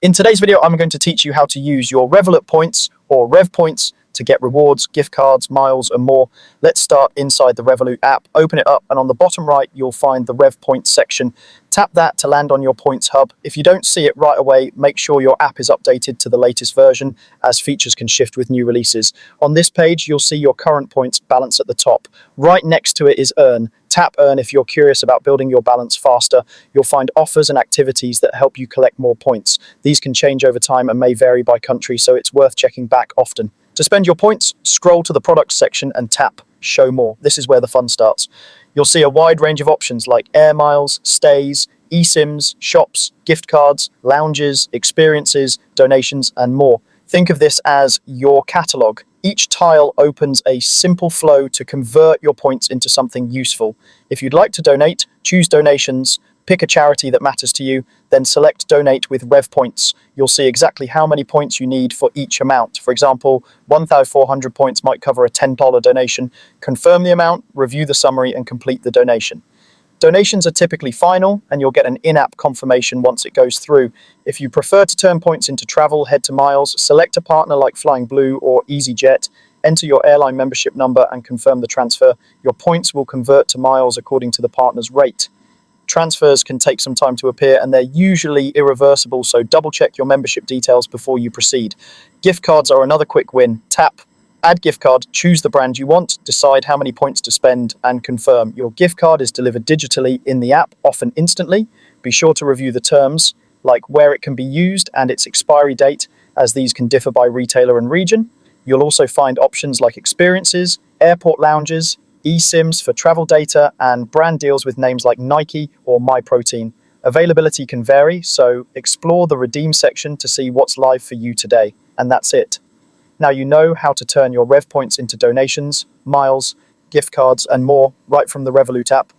In today's video, I'm going to teach you how to use your Revolut points or Revpoints to get rewards, gift cards, miles, and more. Let's start inside the Revolut app. Open it up, and on the bottom right, you'll find the Revpoints section. Tap that to land on your points hub. If you don't see it right away, make sure your app is updated to the latest version, as features can shift with new releases. On this page, you'll see your current points balance at the top. Right next to it is Earn. Tap Earn if you're curious about building your balance faster. You'll find offers and activities that help you collect more points. These can change over time and may vary by country, so it's worth checking back often. To spend your points, scroll to the products section and tap Show More. This is where the fun starts. You'll see a wide range of options like air miles, stays, eSIMs, shops, gift cards, lounges, experiences, donations, and more. Think of this as your catalog. Each tile opens a simple flow to convert your points into something useful. If you'd like to donate, choose Donations, pick a charity that matters to you, then select Donate with Revpoints. You'll see exactly how many points you need for each amount. For example, 1,400 points might cover a $10 donation. Confirm the amount, review the summary, and complete the donation. Donations are typically final, and you'll get an in-app confirmation once it goes through. If you prefer to turn points into travel, head to Miles, select a partner like Flying Blue or EasyJet, enter your airline membership number and confirm the transfer. Your points will convert to miles according to the partner's rate. Transfers can take some time to appear, and they're usually irreversible, so double-check your membership details before you proceed. Gift cards are another quick win. Tap Add gift card, choose the brand you want, decide how many points to spend, and confirm. Your gift card is delivered digitally in the app, often instantly. Be sure to review the terms, like where it can be used and its expiry date, as these can differ by retailer and region. You'll also find options like experiences, airport lounges, eSIMs for travel data, and brand deals with names like Nike or MyProtein. Availability can vary, so explore the redeem section to see what's live for you today. And that's it. Now you know how to turn your Revpoints into donations, miles, gift cards, and more right from the Revolut app.